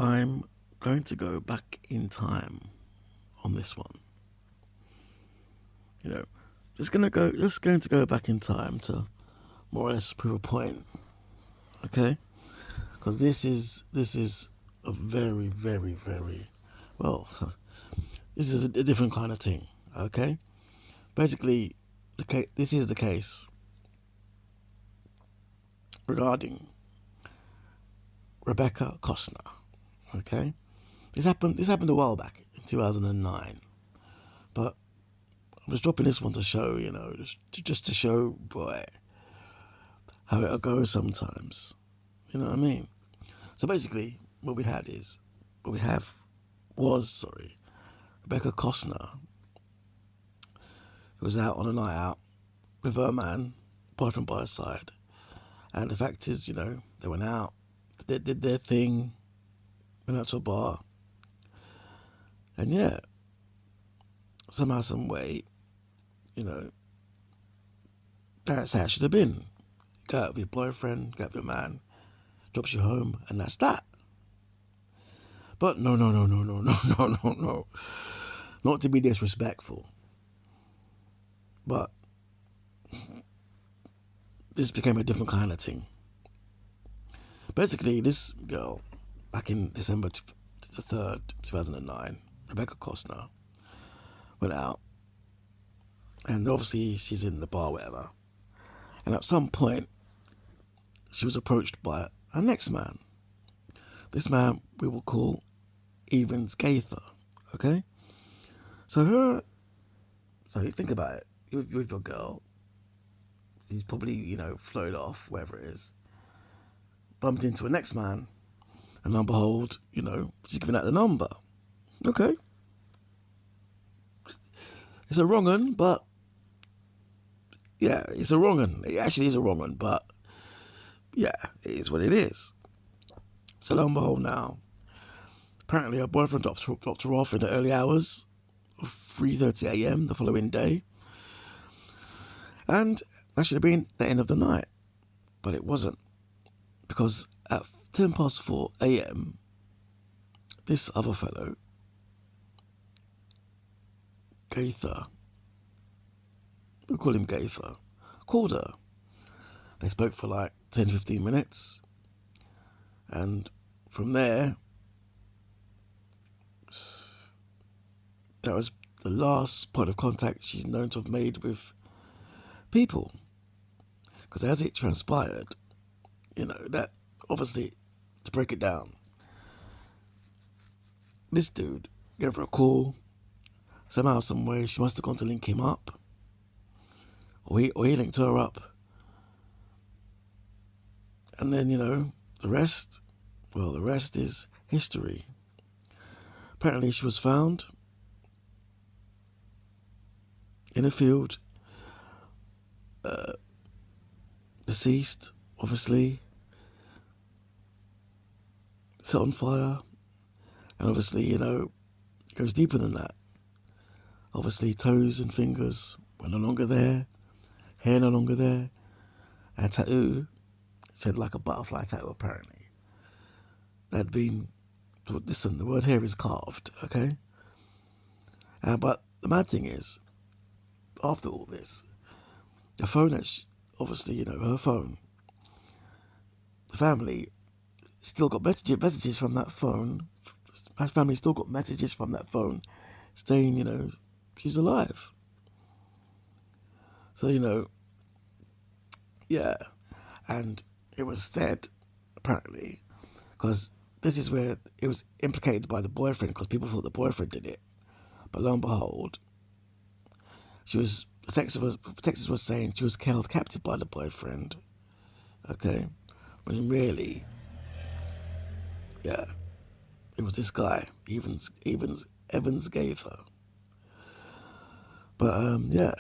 I'm going to go back in time on this one. You know, just going to go back in time to more or less prove a point. Okay, because this is a very very very well. This is a different kind of thing. Okay, basically, this is the case regarding Rebecca Costner. Okay, this happened a while back in 2009, but I was dropping this one to show, just to show, boy, how it goes sometimes. You know what I mean? So basically, what we have was, sorry, Rebecca Costner, who was out on a night out with her man, boyfriend by her side. And the fact is, they went out, they did their thing, went out to a bar. And yeah, somehow, some way, that's how it should have been. Go out with your boyfriend, go out with your man, drops you home, and that's that. But no, no, no, no, no, no, no, no, no. Not to be disrespectful, but this became a different kind of thing. Basically, this girl, back in December the 3rd, 2009, Rebecca Costner, went out, and obviously she's in the bar, whatever. And at some point, she was approached by her next man. This man we will call Evans Gaither, okay? So you think about it, you're with your girl, she's probably, floated off, wherever it is, bumped into a next man, and lo and behold, she's giving out the number. Okay. It's a wrong un, but yeah, it's a wrong un. It actually is a wrong un, but yeah, it is what it is. So lo and behold now, apparently her boyfriend dropped her off in the early hours of 3:30 a.m. the following day. And that should have been the end of the night. But it wasn't. Because at 10 past 4 a.m., this other fellow, Gaither, we'll call him Gaither, called her. They spoke for like 10-15 minutes. And from there, that was the last point of contact she's known to have made with people. Because as it transpired, that obviously, to break it down, this dude gave her a call. Somehow, some way, she must have gone to link him up. Or he linked her up. And then, the rest is history. Apparently, she was found in a field, deceased, obviously, set on fire, and obviously, it goes deeper than that. Obviously, toes and fingers were no longer there, hair no longer there, and a tattoo, said like a butterfly tattoo apparently, that had been, listen, the word here is carved, okay? But the mad thing is, after all this, the phone obviously, her phone, the family still got messages from that phone. My family still got messages from that phone saying, she's alive. So, yeah. And it was said, apparently, because this is where it was implicated by the boyfriend, because people thought the boyfriend did it. But lo and behold, Texas was saying she was held captive by the boyfriend. Okay? When really, yeah, it was this guy, Evans Gaither. But, yeah.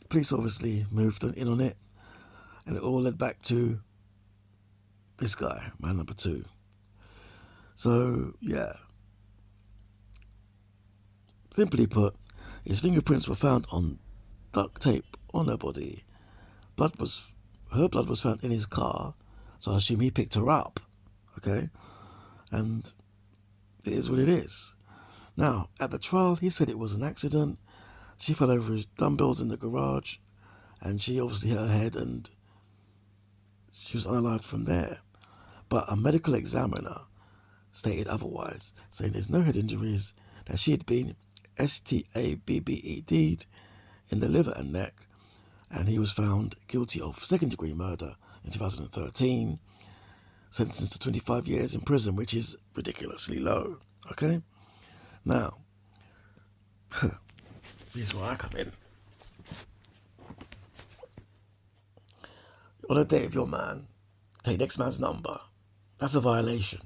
Police obviously moved in on it, and it all led back to this guy, man number 2. So, yeah. Simply put, his fingerprints were found on duct tape on her body. Her blood was found in his car, So I assume he picked her up, okay? And it is what it is. Now, at the trial, he said it was an accident. She fell over his dumbbells in the garage, and she obviously hit her head, and she was unalive from there. But a medical examiner stated otherwise, saying there's no head injuries, that she had been STABBED'd in the liver and neck, and he was found guilty of second-degree murder in 2013, sentenced to 25 years in prison, which is ridiculously low, okay? Now, this is where I come in. On a date with your man, take next man's number. That's a violation.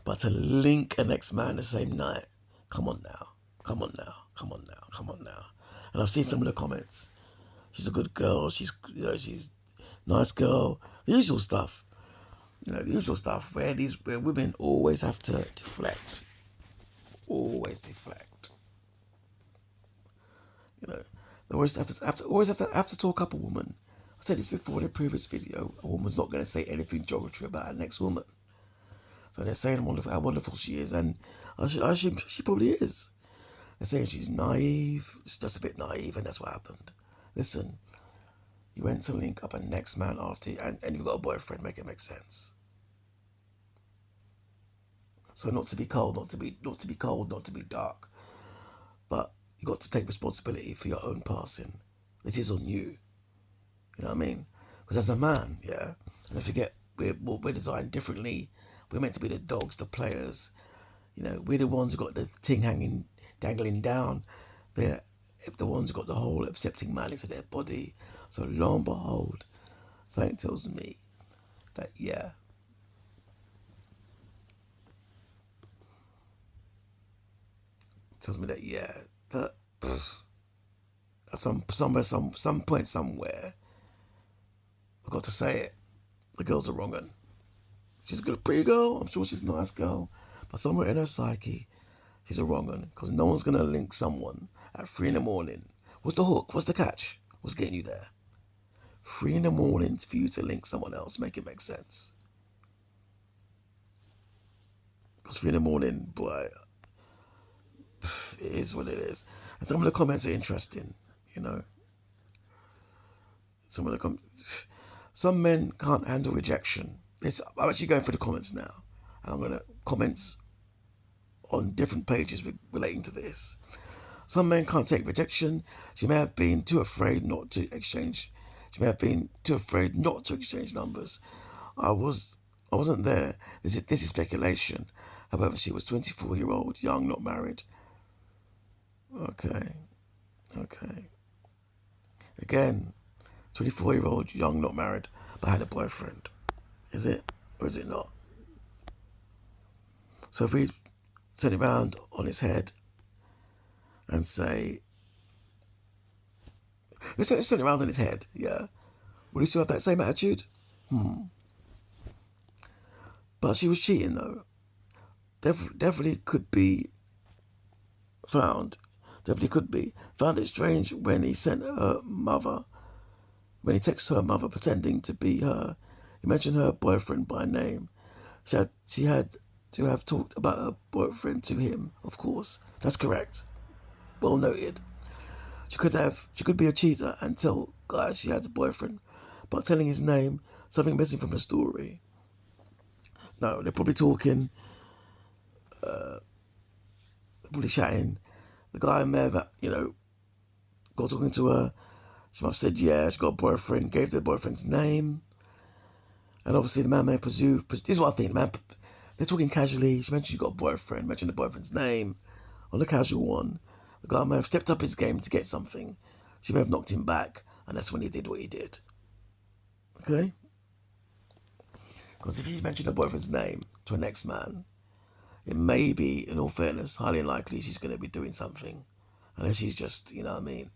But to link a next man the same night, come on now, come on now, come on now, come on now. And I've seen some of the comments. She's a good girl. She's a nice girl. The usual stuff. The usual stuff where women always have to deflect. Always deflect. They always have to talk up a woman. I said this before in a previous video. A woman's not going to say anything derogatory about her next woman. So they're saying how wonderful she is, and I assume she probably is. They're saying she's naive, just a bit naive, and that's what happened. Listen, you went to link up a next man after, and you've got a boyfriend, make it make sense. So not to be cold, not to be dark, but you got to take responsibility for your own passing. This is on you. You know what I mean? Because as a man, yeah, and don't forget, we're designed differently. We're meant to be the dogs, the players. We're the ones who got the thing dangling down. They're the ones who got the whole accepting malice of their body. So lo and behold, something tells me that, yeah, that at some point somewhere, I've got to say it. The girls are wrong. She's a good, pretty girl. I'm sure she's a nice girl. But somewhere in her psyche, she's a wrong one. Because no one's going to link someone at 3 in the morning. What's the hook? What's the catch? What's getting you there? 3 in the morning for you to link someone else. Make it make sense. Because 3 in the morning, boy, it is what it is. And some of the comments are interesting, Some men can't handle rejection. I'm actually going for the comments now. And I'm going to comments on different pages relating to this. Some men can't take rejection. She may have been too afraid not to exchange. She may have been too afraid not to exchange numbers. I wasn't there. This is speculation. However, she was 24-year-old, young, not married. Okay. Again, 24-year-old, young, not married, but had a boyfriend. Is it or is it not? So if we turn it around on its head and say, let's turn it around on its head, yeah. Would he still have that same attitude? But she was cheating though. Definitely could be found. Definitely could be. Found it strange when he sent her mother, when he texted her mother pretending to be her. He mentioned her boyfriend by name. She had to have talked about her boyfriend to him, of course. That's correct. Well noted. She could be a cheater and tell guys she has a boyfriend, but telling his name, something missing from the story. No, they're probably talking, probably chatting. The guy may have, got talking to her. She might have said, yeah, she got a boyfriend, gave the boyfriend's name. And obviously the man may presume, this is what I think, man, they're talking casually. She mentioned she got a boyfriend, mentioned the boyfriend's name on a casual one. The guy may have stepped up his game to get something. She may have knocked him back, and that's when he did what he did. Okay? Because if he's mentioned her boyfriend's name to an ex-man, it may be, in all fairness, highly unlikely she's going to be doing something. Unless she's just, you know what I mean?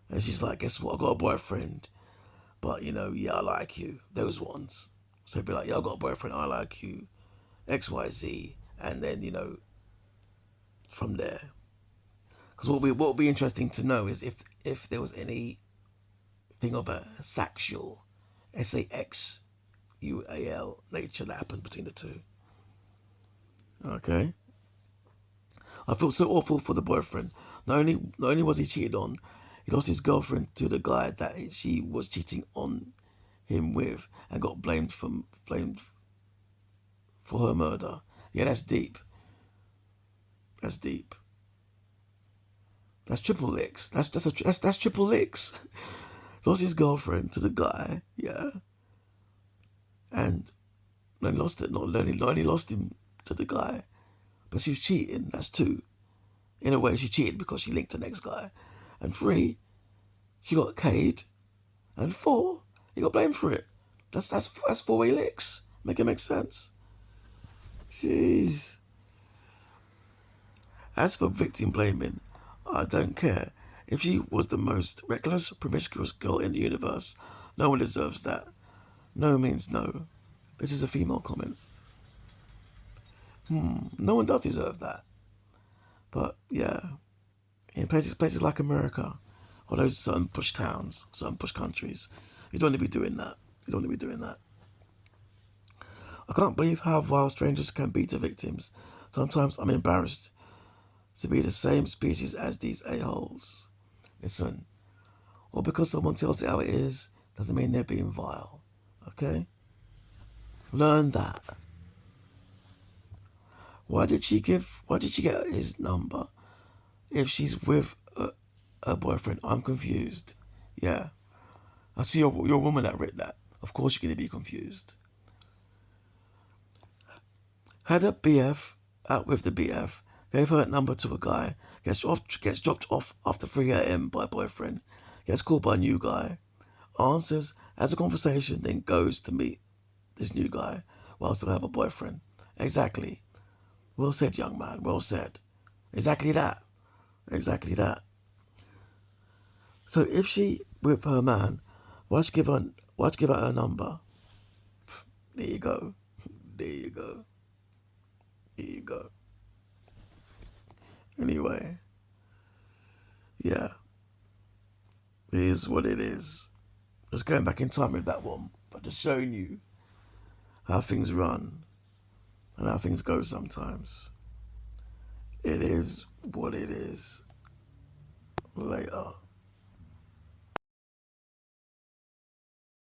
And she's like, guess what, I got a boyfriend. But, yeah, I like you. Those ones. So it'd be like, yeah, I got a boyfriend, I like you. XYZ. And then, from there. Because what would be interesting to know is if there was anything of a sexual, S-A-X, nature that happened between the two. Okay? I felt so awful for the boyfriend. Not only was he cheated on, he lost his girlfriend to the guy that she was cheating on him with and got blamed for her murder. Yeah, that's deep. That's deep. That's triple licks. That's triple licks. Lost his girlfriend to the guy, yeah, and then lost it. Not only lost him to the guy, but she was cheating. That's two. In a way, she cheated because she linked the next guy, and three, she got caved, and four, he got blamed for it. That's four-way licks. Make it make sense. Jeez. As for victim blaming, I don't care. If she was the most reckless, promiscuous girl in the universe, no one deserves that. No means no. This is a female comment. No one does deserve that. But yeah, in places like America, or those certain push towns, certain push countries, you don't want to be doing that. You don't want to be doing that. I can't believe how vile strangers can be to victims. Sometimes I'm embarrassed to be the same species as these a-holes. Listen, or because someone tells it how it is, doesn't mean they're being vile. Okay? Learn that. Why did she get his number if she's with her boyfriend? I'm confused. Yeah. I see you're a woman that read that. Of course you're going to be confused. Had a BF out with the BF, gave her number to a guy, gets dropped off after 3 a.m. by boyfriend, gets called by a new guy, answers, has a conversation, then goes to meet this new guy while still have a boyfriend. Exactly. Well said, young man. Well said. Exactly that. Exactly that. So if she with her man, why'd you give her her number? There you go. There you go. There you go. Anyway, yeah, it is what it is. Just going back in time with that one, but just showing you how things run and how things go sometimes. It is what it is. Later.